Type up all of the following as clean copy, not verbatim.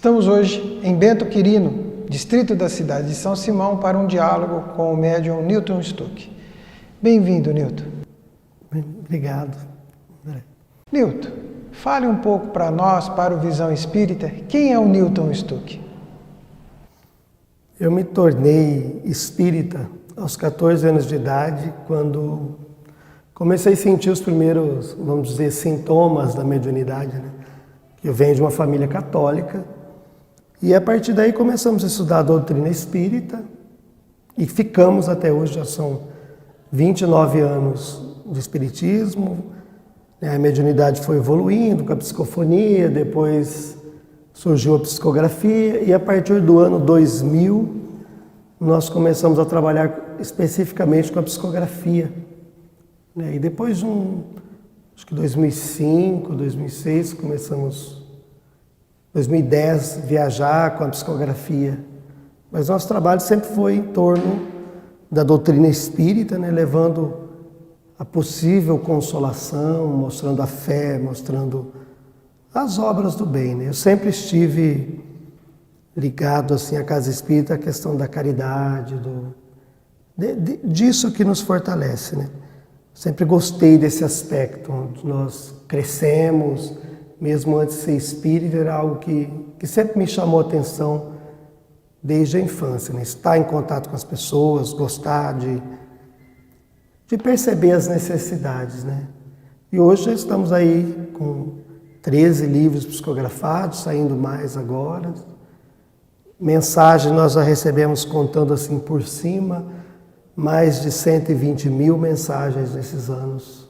Estamos hoje em Bento Quirino, distrito da cidade de São Simão, para um diálogo com o médium Newton Stuck. Bem-vindo, Newton. Obrigado. Newton, fale um pouco para nós, para o Visão Espírita, quem é o Newton Stuck? Eu me tornei espírita aos 14 anos de idade, quando comecei a sentir os primeiros, vamos dizer, sintomas da mediunidade, né? Eu venho de uma família católica e a partir daí começamos a estudar a doutrina espírita e ficamos até hoje, já são 29 anos do espiritismo. A mediunidade foi evoluindo com a psicofonia, depois surgiu a psicografia e a partir do ano 2000 nós começamos a trabalhar especificamente com a psicografia. E depois de acho que 2005, 2006, começamos, 2010, viajar com a psicografia. Mas nosso trabalho sempre foi em torno da doutrina espírita, né, levando a possível consolação, mostrando a fé, mostrando as obras do bem, né? Eu sempre estive ligado assim à casa espírita, à questão da caridade, disso que nos fortalece, né? Sempre gostei desse aspecto, onde nós crescemos, mesmo antes de ser espírita, era algo que sempre me chamou a atenção desde a infância, né? Estar em contato com as pessoas, gostar de perceber as necessidades, né? E hoje estamos aí com 13 livros psicografados, saindo mais agora. Mensagem nós já recebemos, contando assim por cima, mais de 120 mil mensagens nesses anos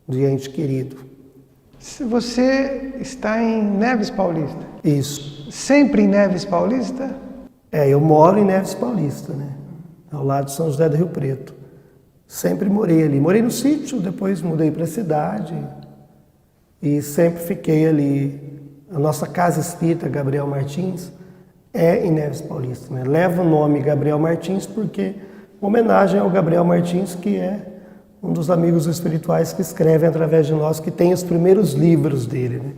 de ente querido. Se você está em Neves Paulista? Isso. Sempre em Neves Paulista? Eu moro em Neves Paulista, né? Ao lado de São José do Rio Preto. Sempre morei ali. Morei no sítio, depois mudei para a cidade e sempre fiquei ali. A nossa casa espírita, Gabriel Martins, é em Neves Paulista, né? Leva o nome Gabriel Martins porque homenagem ao Gabriel Martins, que é um dos amigos espirituais que escrevem através de nós, que tem os primeiros livros dele, né?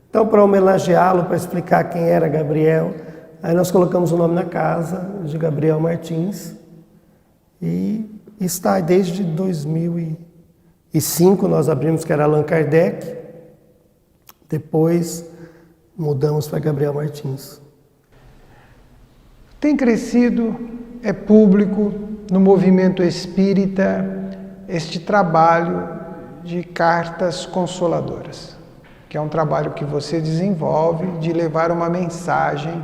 Então, para homenageá-lo, para explicar quem era Gabriel, aí nós colocamos o nome na casa de Gabriel Martins e está desde 2005, nós abrimos, que era Allan Kardec, depois mudamos para Gabriel Martins. Tem crescido, é público, no movimento espírita, este trabalho de cartas consoladoras, que é um trabalho que você desenvolve de levar uma mensagem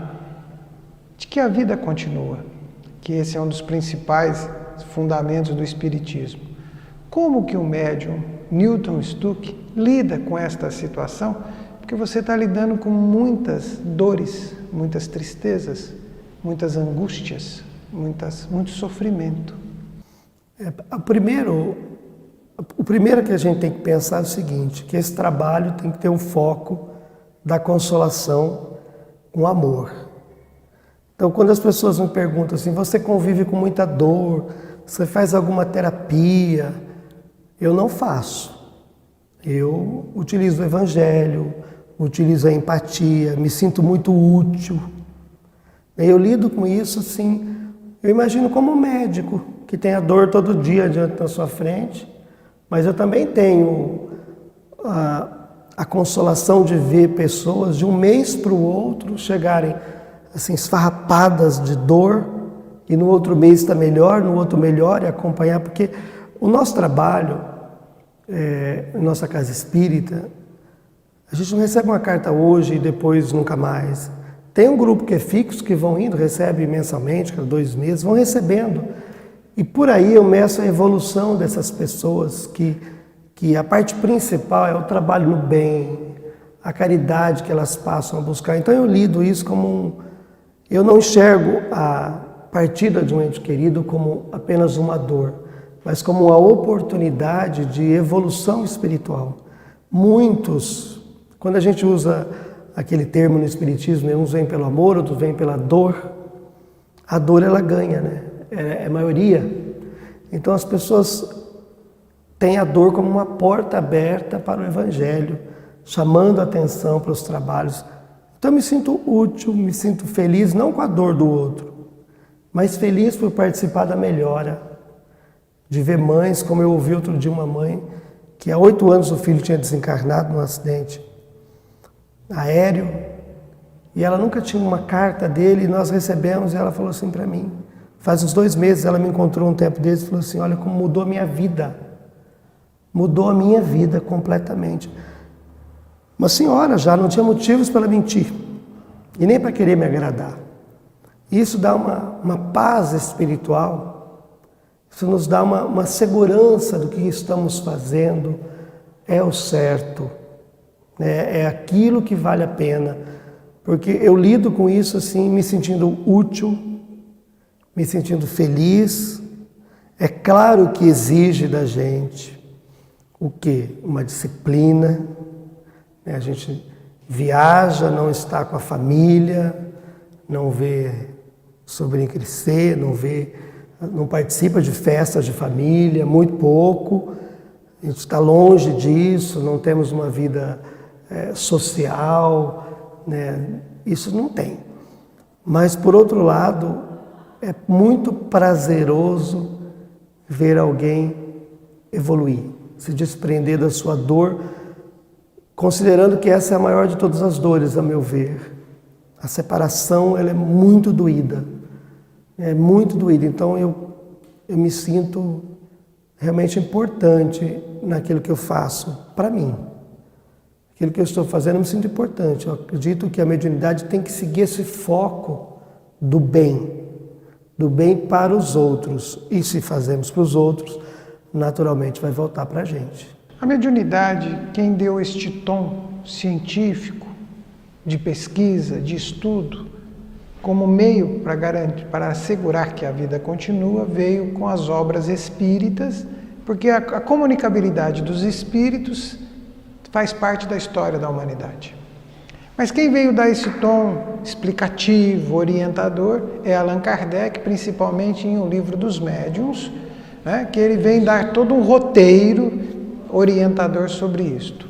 de que a vida continua, que esse é um dos principais fundamentos do espiritismo. Como que o médium Newton Stuck lida com esta situação? Porque você está lidando com muitas dores, muitas tristezas, muitas angústias, muito sofrimento. O primeiro que a gente tem que pensar é o seguinte, que esse trabalho tem que ter um foco da consolação com amor. Então, quando as pessoas me perguntam assim, você convive com muita dor, você faz alguma terapia? Eu não faço. Eu utilizo o evangelho, utilizo a empatia, me sinto muito útil. Eu lido com isso assim, eu imagino como um médico que tem a dor todo dia diante da sua frente, mas eu também tenho a consolação de ver pessoas de um mês para o outro chegarem assim esfarrapadas de dor e no outro mês está melhor, no outro melhor, e acompanhar, porque o nosso trabalho, nossa casa espírita, a gente não recebe uma carta hoje e depois nunca mais. Tem um grupo que é fixo, que vão indo, recebe mensalmente, cada 2 meses, vão recebendo. E por aí eu meço a evolução dessas pessoas, que a parte principal é o trabalho no bem, a caridade que elas passam a buscar. Então eu lido isso como eu não enxergo a partida de um ente querido como apenas uma dor, mas como uma oportunidade de evolução espiritual. Muitos, quando a gente usa aquele termo no espiritismo, uns vêm pelo amor, outros vêm pela dor, a dor ela ganha, né? É a maioria. Então as pessoas têm a dor como uma porta aberta para o evangelho, chamando a atenção para os trabalhos Então eu me sinto útil, me sinto feliz, não com a dor do outro, mas feliz por participar da melhora, de ver mães, como eu ouvi outro dia uma mãe, que há 8 anos o filho tinha desencarnado num acidente aéreo, e ela nunca tinha uma carta dele, e nós recebemos, e ela falou assim para mim, faz uns 2 meses, ela me encontrou um tempo desse e falou assim, olha como mudou a minha vida completamente. Uma senhora já não tinha motivos para mentir, e nem para querer me agradar. Isso dá uma paz espiritual, isso nos dá uma segurança do que estamos fazendo, é o certo, é aquilo que vale a pena, porque eu lido com isso assim, me sentindo útil, me sentindo feliz. É claro que exige da gente o quê? Uma disciplina, né? A gente viaja, não está com a família, não vê sobrinho crescer, não participa de festas de família, muito pouco. A gente está longe disso, não temos uma vida social, né? Isso não tem. Mas, por outro lado, é muito prazeroso ver alguém evoluir, se desprender da sua dor, considerando que essa é a maior de todas as dores, a meu ver. A separação, ela é muito doída. É muito doída. Então, eu me sinto realmente importante naquilo que eu faço para mim. Aquilo que eu estou fazendo, eu me sinto importante. Eu acredito que a mediunidade tem que seguir esse foco do bem para os outros. E se fazemos para os outros, naturalmente vai voltar para a gente. A mediunidade, quem deu este tom científico, de pesquisa, de estudo, como meio para assegurar que a vida continua, veio com as obras espíritas, porque a comunicabilidade dos espíritos faz parte da história da humanidade. Mas quem veio dar esse tom explicativo, orientador, é Allan Kardec, principalmente em O Livro dos Médiuns, né, que ele vem dar todo um roteiro orientador sobre isto.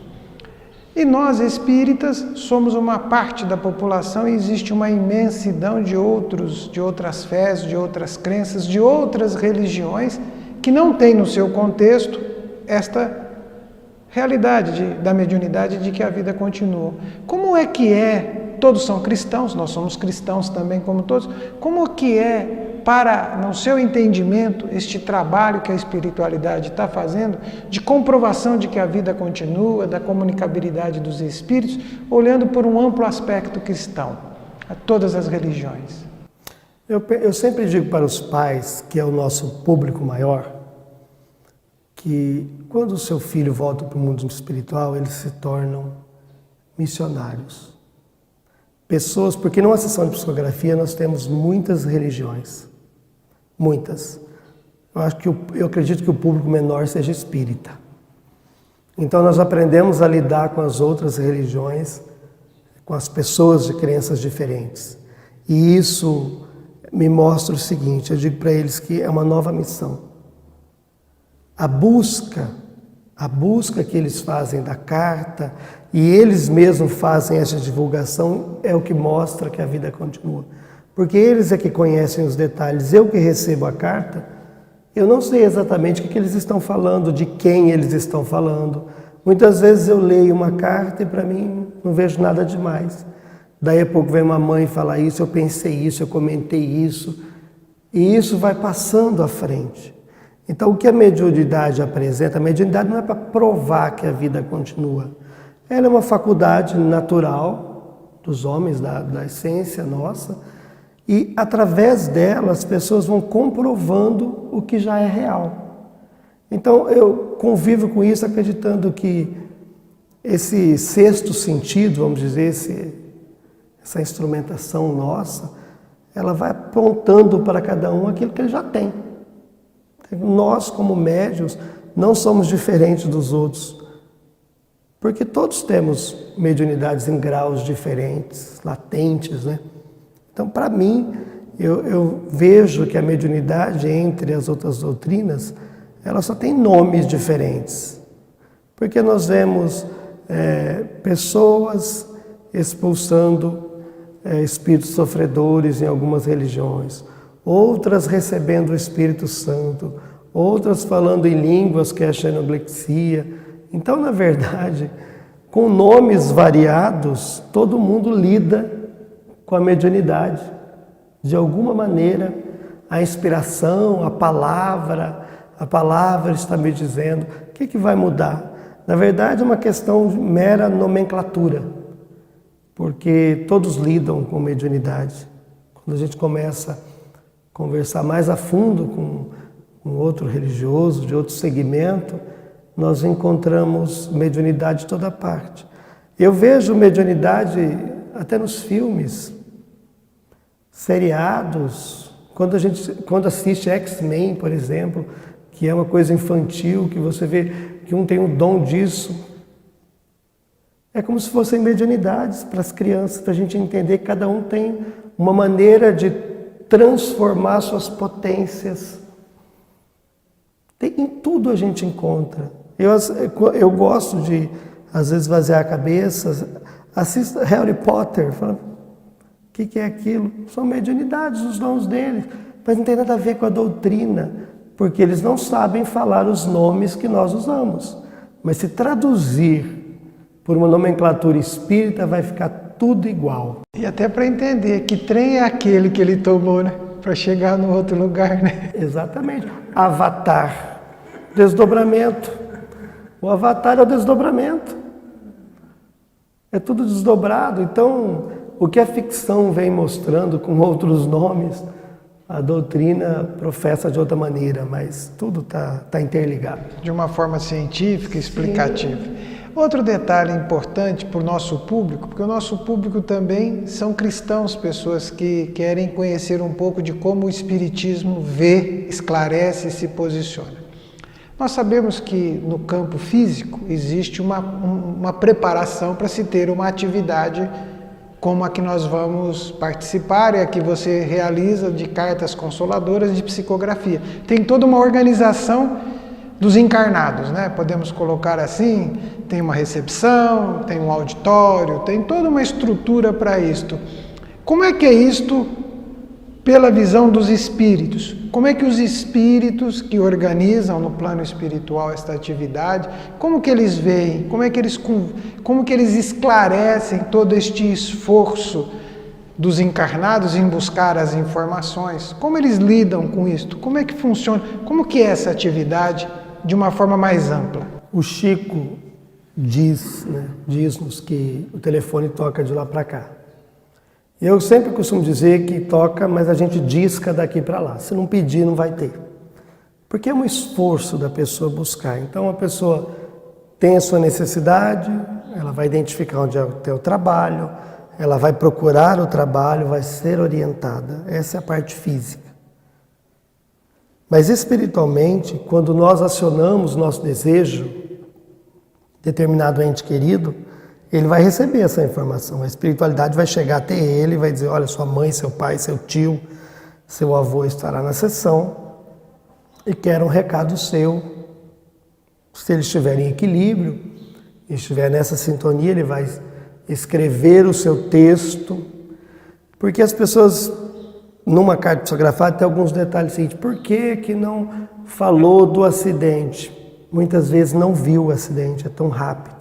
E nós, espíritas, somos uma parte da população e existe uma imensidão de outras fés, de outras crenças, de outras religiões que não tem no seu contexto esta realidade da mediunidade de que a vida continua. Como é que todos são cristãos, nós somos cristãos também como todos, como que para, no seu entendimento, este trabalho que a espiritualidade está fazendo, de comprovação de que a vida continua, da comunicabilidade dos espíritos, olhando por um amplo aspecto cristão, a todas as religiões? Eu sempre digo para os pais, que é o nosso público maior, que quando o seu filho volta para o mundo espiritual, eles se tornam missionários. Pessoas, porque numa sessão de psicografia nós temos muitas religiões. Muitas. Eu acredito que o público menor seja espírita. Então nós aprendemos a lidar com as outras religiões, com as pessoas de crenças diferentes. E isso me mostra o seguinte, eu digo para eles que é uma nova missão. A busca que eles fazem da carta e eles mesmos fazem essa divulgação é o que mostra que a vida continua. Porque eles é que conhecem os detalhes. Eu que recebo a carta, eu não sei exatamente o que eles estão falando, de quem eles estão falando. Muitas vezes eu leio uma carta e para mim não vejo nada demais. Daí a pouco vem uma mãe falar isso, eu pensei isso, eu comentei isso. E isso vai passando à frente. Então, o que a mediunidade apresenta? A mediunidade não é para provar que a vida continua. Ela é uma faculdade natural dos homens, da essência nossa, e através dela as pessoas vão comprovando o que já é real. Então, eu convivo com isso acreditando que esse sexto sentido, vamos dizer, essa instrumentação nossa, ela vai apontando para cada um aquilo que ele já tem. Nós, como médiuns, não somos diferentes dos outros, porque todos temos mediunidades em graus diferentes, latentes, né? Então, para mim, eu vejo que a mediunidade, entre as outras doutrinas, ela só tem nomes diferentes, porque nós vemos pessoas expulsando espíritos sofredores em algumas religiões, outras recebendo o Espírito Santo, outras falando em línguas, que é a xenoglexia. Então, na verdade, com nomes variados, todo mundo lida com a mediunidade. De alguma maneira, a inspiração, a palavra está me dizendo. O que vai mudar? Na verdade, é uma questão de mera nomenclatura, porque todos lidam com mediunidade. Quando a gente começa a conversar mais a fundo com outro religioso, de outro segmento, nós encontramos mediunidade de toda parte. Eu vejo mediunidade até nos filmes, seriados, quando assiste X-Men, por exemplo, que é uma coisa infantil, que você vê que um tem um dom disso. É como se fossem mediunidades para as crianças, para a gente entender que cada um tem uma maneira de transformar suas potências. Em tudo a gente encontra. Eu gosto de, às vezes, esvaziar a cabeça, assisto Harry Potter, falo, o que é aquilo? São mediunidades, os dons deles, mas não tem nada a ver com a doutrina, porque eles não sabem falar os nomes que nós usamos. Mas se traduzir por uma nomenclatura espírita, vai ficar tudo igual. E até para entender que trem é aquele que ele tomou, né? Para chegar no outro lugar, né? Exatamente. Avatar, desdobramento. O avatar é o desdobramento. É tudo desdobrado. Então, o que a ficção vem mostrando com outros nomes, a doutrina professa de outra maneira, mas tudo tá interligado. De uma forma científica, explicativa. Sim. Outro detalhe importante para o nosso público, porque o nosso público também são cristãos, pessoas que querem conhecer um pouco de como o Espiritismo vê, esclarece e se posiciona. Nós sabemos que no campo físico existe uma preparação para se ter uma atividade como a que nós vamos participar e a que você realiza de cartas consoladoras de psicografia. Tem toda uma organização dos encarnados, né? Podemos colocar assim, tem uma recepção, tem um auditório, tem toda uma estrutura para isto. Como é que é isto pela visão dos espíritos? Como é que os espíritos que organizam no plano espiritual esta atividade, como que eles veem, como que eles esclarecem todo este esforço dos encarnados em buscar as informações? Como eles lidam com isto? Como é que funciona? Como que é essa atividade de uma forma mais ampla? O Chico diz-nos que o telefone toca de lá para cá. Eu sempre costumo dizer que toca, mas a gente disca daqui para lá. Se não pedir, não vai ter. Porque é um esforço da pessoa buscar. Então, a pessoa tem a sua necessidade, ela vai identificar onde é o teu trabalho, ela vai procurar o trabalho, vai ser orientada. Essa é a parte física. Mas espiritualmente, quando nós acionamos nosso desejo, determinado ente querido, ele vai receber essa informação. A espiritualidade vai chegar até ele e vai dizer, olha, sua mãe, seu pai, seu tio, seu avô estará na sessão e quer um recado seu. Se ele estiver em equilíbrio, estiver nessa sintonia, ele vai escrever o seu texto, porque as pessoas, numa carta psicografada, tem alguns detalhes seguintes. Por que não falou do acidente? Muitas vezes não viu o acidente, é tão rápido.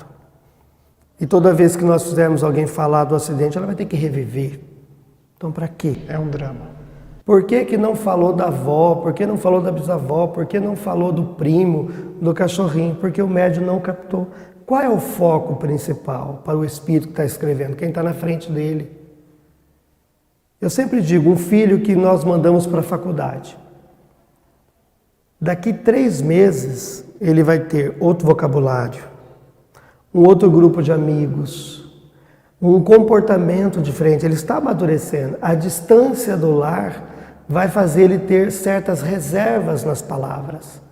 E toda vez que nós fizermos alguém falar do acidente, ela vai ter que reviver. Então, para quê? É um drama. Por que não falou da avó? Por que não falou da bisavó? Por que não falou do primo, do cachorrinho? Porque o médium não captou. Qual é o foco principal para o espírito que está escrevendo? Quem está na frente dele? Eu sempre digo, um filho que nós mandamos para a faculdade. Daqui 3 meses, ele vai ter outro vocabulário, um outro grupo de amigos, um comportamento diferente, ele está amadurecendo. A distância do lar vai fazer ele ter certas reservas nas palavras.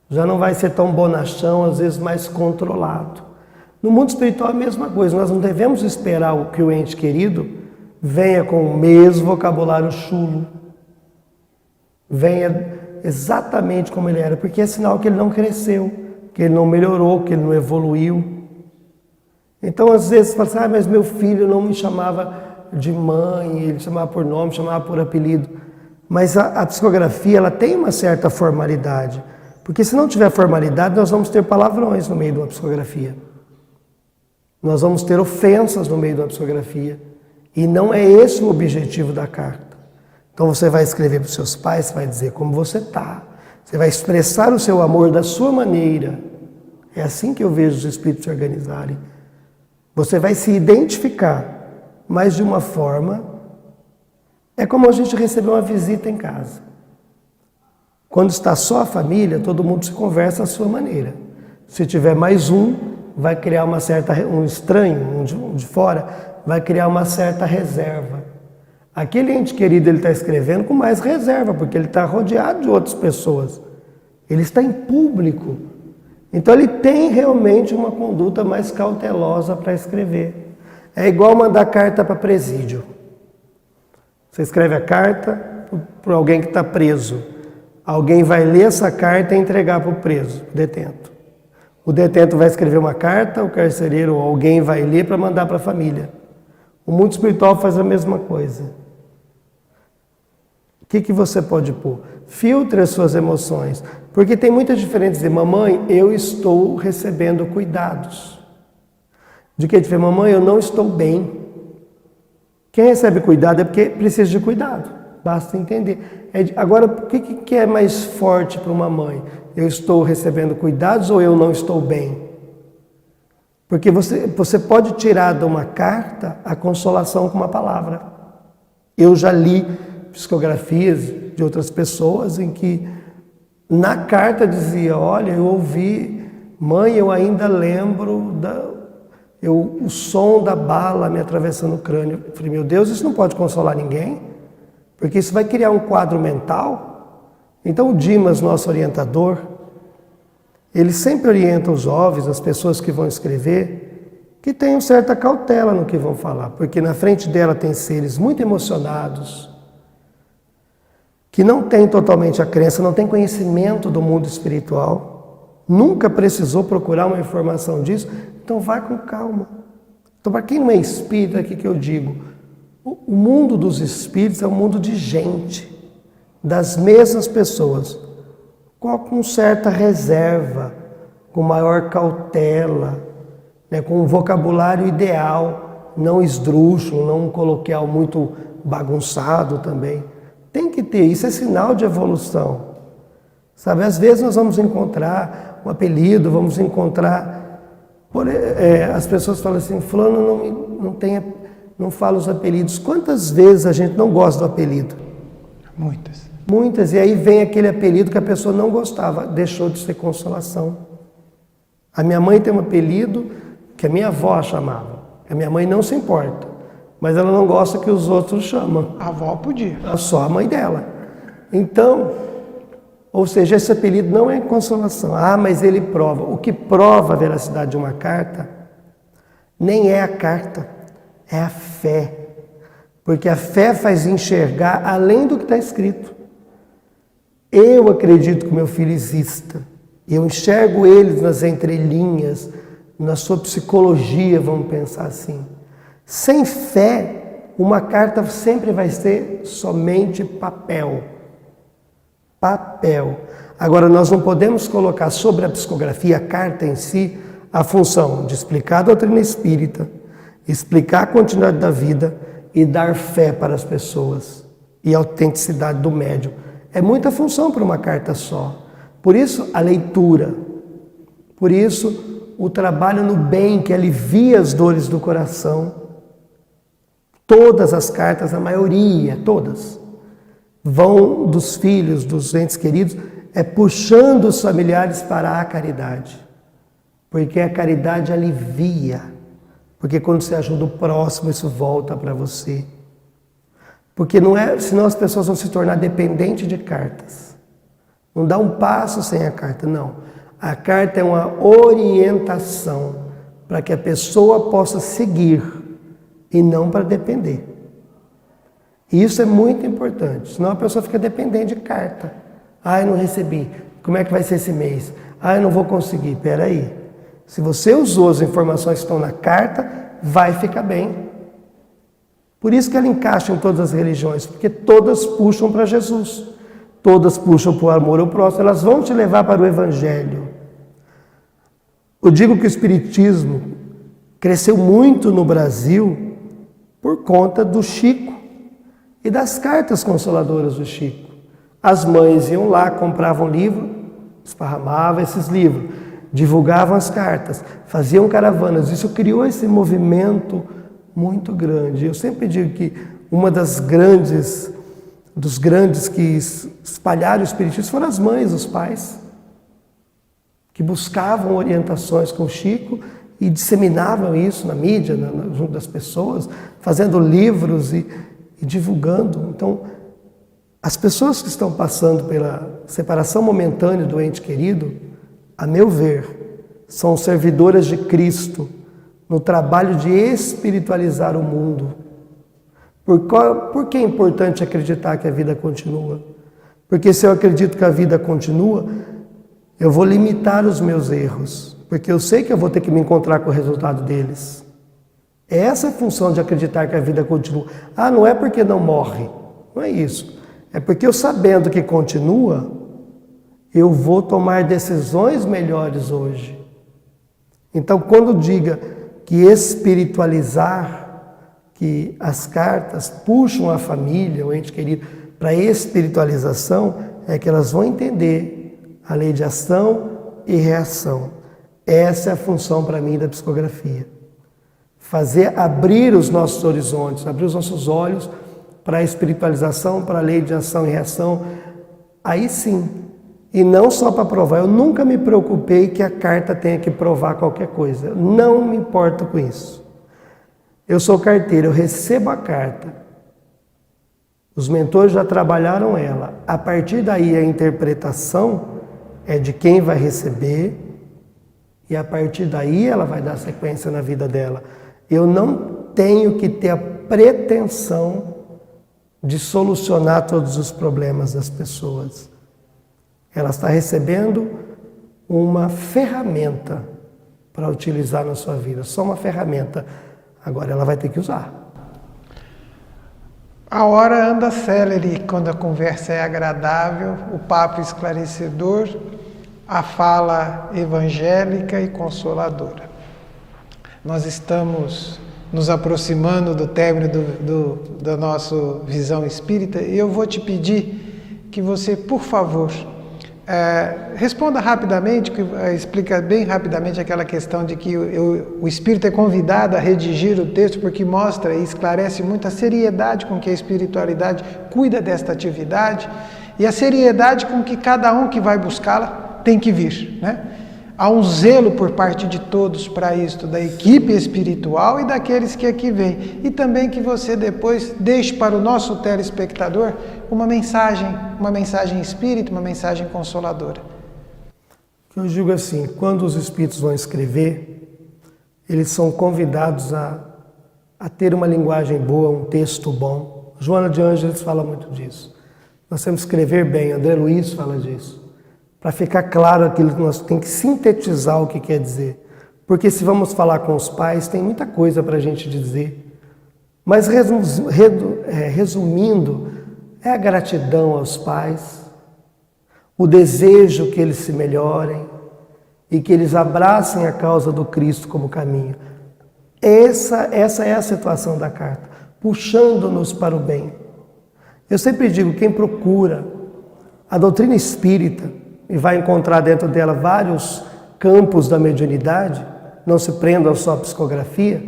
Já não vai ser tão bonachão, às vezes mais controlado. No mundo espiritual é a mesma coisa, nós não devemos esperar que o ente querido venha com o mesmo vocabulário chulo, venha exatamente como ele era, porque é sinal que ele não cresceu, que ele não melhorou, que ele não evoluiu. Então, às vezes, você fala assim, mas meu filho não me chamava de mãe, ele chamava por nome, chamava por apelido. Mas a psicografia, ela tem uma certa formalidade. Porque se não tiver formalidade, nós vamos ter palavrões no meio de uma psicografia. Nós vamos ter ofensas no meio de uma psicografia. E não é esse o objetivo da carta. Então você vai escrever para os seus pais, você vai dizer como você está. Você vai expressar o seu amor da sua maneira. É assim que eu vejo os espíritos se organizarem. Você vai se identificar, mas de uma forma... É como a gente receber uma visita em casa. Quando está só a família, todo mundo se conversa à sua maneira. Se tiver mais um, vai criar uma certa... Um estranho, um de fora, vai criar uma certa reserva. Aquele ente querido, ele está escrevendo com mais reserva, porque ele está rodeado de outras pessoas. Ele está em público. Então ele tem realmente uma conduta mais cautelosa para escrever. É igual mandar carta para presídio. Você escreve a carta para alguém que está preso. Alguém vai ler essa carta e entregar para o preso, o detento. O detento vai escrever uma carta, o carcereiro ou alguém vai ler para mandar para a família. O mundo espiritual faz a mesma coisa. O que você pode pôr? Filtre as suas emoções. Porque tem muita diferença de dizer, mamãe, eu estou recebendo cuidados. De que dizer, mamãe, eu não estou bem. Quem recebe cuidado é porque precisa de cuidado. Basta entender. Agora, o que é mais forte para uma mãe? Eu estou recebendo cuidados ou eu não estou bem? Porque você pode tirar de uma carta a consolação com uma palavra. Eu já li psicografias de outras pessoas em que na carta dizia, olha, eu ouvi, mãe, eu ainda lembro o som da bala me atravessando o crânio. Eu falei, meu Deus, isso não pode consolar ninguém, porque isso vai criar um quadro mental. Então o Dimas, nosso orientador, ele sempre orienta os jovens, as pessoas que vão escrever, que tenham certa cautela no que vão falar, porque na frente dela tem seres muito emocionados, que não têm totalmente a crença, não têm conhecimento do mundo espiritual, nunca precisou procurar uma informação disso, então vá com calma. Então, para quem não é espírita, o que eu digo? O mundo dos espíritos é um mundo de gente, das mesmas pessoas, com certa reserva, com maior cautela, né, com um vocabulário ideal, não esdrúxulo, não um coloquial muito bagunçado também. Tem que ter, isso é sinal de evolução. Sabe, às vezes nós vamos encontrar um apelido, vamos encontrar... as pessoas falam assim, fulano não fala os apelidos. Quantas vezes a gente não gosta do apelido? Muitas. Muitas, e aí vem aquele apelido que a pessoa não gostava, deixou de ser consolação. A minha mãe tem um apelido que a minha avó chamava. A minha mãe não se importa, mas ela não gosta que os outros chamam. A avó podia. Só a mãe dela. Então, ou seja, esse apelido não é consolação. Ah, mas ele prova. O que prova a veracidade de uma carta nem é a carta, é a fé. Porque a fé faz enxergar além do que está escrito. Eu acredito que o meu filho exista. Eu enxergo ele nas entrelinhas, na sua psicologia, vamos pensar assim. Sem fé, uma carta sempre vai ser somente papel. Papel. Agora, nós não podemos colocar sobre a psicografia, a carta em si, a função de explicar a doutrina espírita, explicar a continuidade da vida e dar fé para as pessoas e a autenticidade do médium. É muita função para uma carta só. Por isso, a leitura. Por isso, o trabalho no bem, que alivia as dores do coração. Todas as cartas, a maioria, todas, vão dos filhos, dos entes queridos, puxando os familiares para a caridade. Porque a caridade alivia. Porque quando você ajuda o próximo, isso volta para você. Porque senão as pessoas vão se tornar dependentes de cartas. Não dá um passo sem a carta, não. A carta é uma orientação para que a pessoa possa seguir e não para depender. E isso é muito importante, senão a pessoa fica dependente de carta. Ah, eu não recebi. Como é que vai ser esse mês? Ah, eu não vou conseguir. Espera aí. Se você usou as informações que estão na carta, vai ficar bem. Por isso que ela encaixa em todas as religiões, porque todas puxam para Jesus. Todas puxam para o amor ao próximo, elas vão te levar para o Evangelho. Eu digo que o Espiritismo cresceu muito no Brasil por conta do Chico e das cartas consoladoras do Chico. As mães iam lá, compravam livro, esparramavam esses livros, divulgavam as cartas, faziam caravanas. Isso criou esse movimento muito grande. Eu sempre digo que uma dos grandes que espalharam o Espiritismo foram as mães, os pais, que buscavam orientações com o Chico e disseminavam isso na mídia, junto das pessoas, fazendo livros e divulgando. Então, as pessoas que estão passando pela separação momentânea do ente querido, a meu ver, são servidoras de Cristo no trabalho de espiritualizar o mundo. Por que é importante acreditar que a vida continua? Porque se eu acredito que a vida continua, eu vou limitar os meus erros, porque eu sei que eu vou ter que me encontrar com o resultado deles. Essa é a função de acreditar que a vida continua. Ah, não é porque não morre, não é isso. É porque eu sabendo que continua, eu vou tomar decisões melhores hoje. Então, quando diga que espiritualizar, que as cartas puxam a família, o ente querido, para a espiritualização, é que elas vão entender a lei de ação e reação. Essa é a função para mim da psicografia. Abrir os nossos horizontes, abrir os nossos olhos para a espiritualização, para a lei de ação e reação. Aí sim. E não só para provar. Eu nunca me preocupei que a carta tenha que provar qualquer coisa. Eu não me importo com isso. Eu sou carteiro, eu recebo a carta. Os mentores já trabalharam ela. A partir daí a interpretação é de quem vai receber e a partir daí ela vai dar sequência na vida dela. Eu não tenho que ter a pretensão de solucionar todos os problemas das pessoas. Ela está recebendo uma ferramenta para utilizar na sua vida, só uma ferramenta. Agora ela vai ter que usar. A hora anda célere quando a conversa é agradável, o papo esclarecedor, a fala evangélica e consoladora. Nós estamos nos aproximando do término da nossa visão espírita e eu vou te pedir que você, por favor, responda rapidamente, explica bem rapidamente aquela questão de que o espírito é convidado a redigir o texto porque mostra e esclarece muito a seriedade com que a espiritualidade cuida desta atividade e a seriedade com que cada um que vai buscá-la tem que vir, né? Há um zelo por parte de todos para isto, da equipe espiritual e daqueles que aqui vêm. E também que você depois deixe para o nosso telespectador uma mensagem espírita, uma mensagem consoladora. Eu digo assim, quando os espíritos vão escrever, eles são convidados a ter uma linguagem boa, um texto bom. Joana de Ângeles fala muito disso. Nós temos que escrever bem, André Luiz fala disso. Para ficar claro aquilo que nós temos que sintetizar o que quer dizer. Porque se vamos falar com os pais, tem muita coisa para a gente dizer. Mas resumindo, é a gratidão aos pais, o desejo que eles se melhorem e que eles abracem a causa do Cristo como caminho. Essa é a situação da carta, puxando-nos para o bem. Eu sempre digo, quem procura a doutrina espírita, e vai encontrar dentro dela vários campos da mediunidade, não se prendam só à psicografia,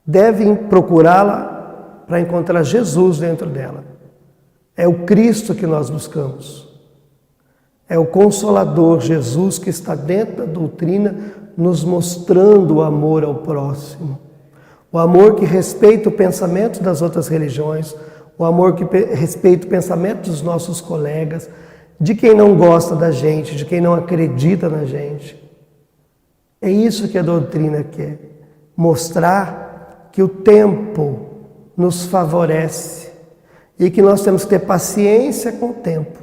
devem procurá-la para encontrar Jesus dentro dela. É o Cristo que nós buscamos. É o Consolador Jesus que está dentro da doutrina, nos mostrando o amor ao próximo. O amor que respeita o pensamento das outras religiões, o amor que respeita o pensamento dos nossos colegas, de quem não gosta da gente, de quem não acredita na gente. É isso que a doutrina quer, mostrar que o tempo nos favorece e que nós temos que ter paciência com o tempo.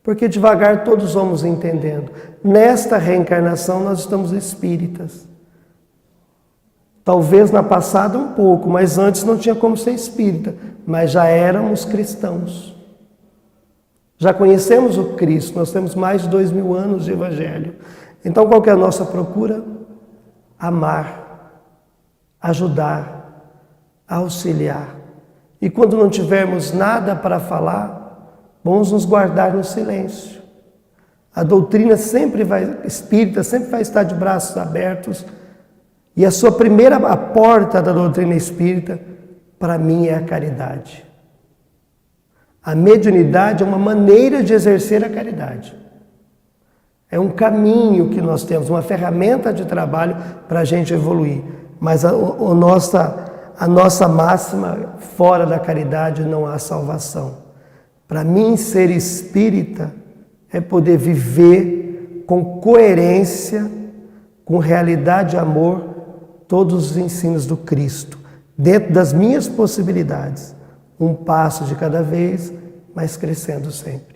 Porque devagar todos vamos entendendo. Nesta reencarnação nós estamos espíritas. Talvez na passada um pouco, mas antes não tinha como ser espírita. Mas já éramos cristãos. Já conhecemos o Cristo, nós temos mais de 2000 anos de Evangelho. Então qual que é a nossa procura? Amar, ajudar, auxiliar. E quando não tivermos nada para falar, vamos nos guardar no silêncio. A doutrina espírita sempre vai estar de braços abertos. E a porta da doutrina espírita, para mim, é a caridade. A mediunidade é uma maneira de exercer a caridade. É um caminho que nós temos, uma ferramenta de trabalho para a gente evoluir. Mas a nossa máxima, fora da caridade não há salvação. Para mim, ser espírita é poder viver com coerência, com realidade e amor, todos os ensinos do Cristo, dentro das minhas possibilidades. Um passo de cada vez, mas crescendo sempre.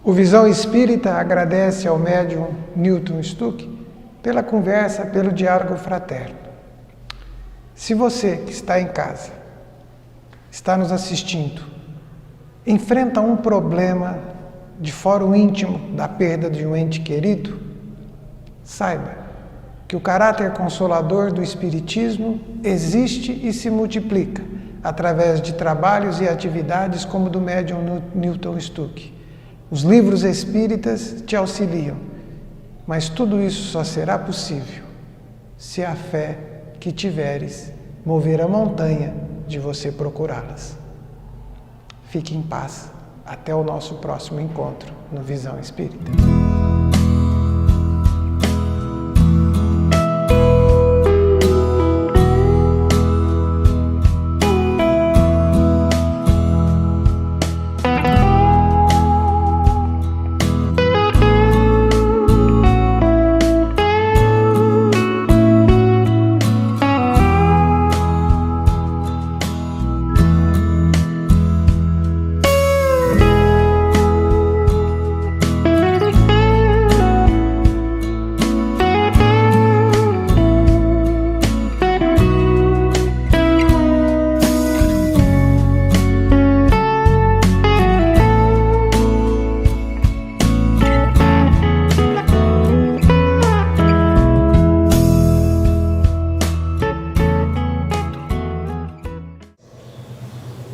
O Visão Espírita agradece ao médium Newton Stuck pela conversa, pelo diálogo fraterno. Se você que está em casa, está nos assistindo, enfrenta um problema de fórum íntimo da perda de um ente querido, saiba que o caráter consolador do Espiritismo existe e se multiplica através de trabalhos e atividades como do médium Newton Stuck. Os livros espíritas te auxiliam, mas tudo isso só será possível se a fé que tiveres mover a montanha de você procurá-las. Fique em paz. Até o nosso próximo encontro no Visão Espírita.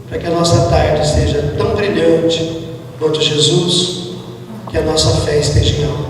Para que a nossa tarde seja tão brilhante quanto Jesus, que a nossa fé esteja em alta.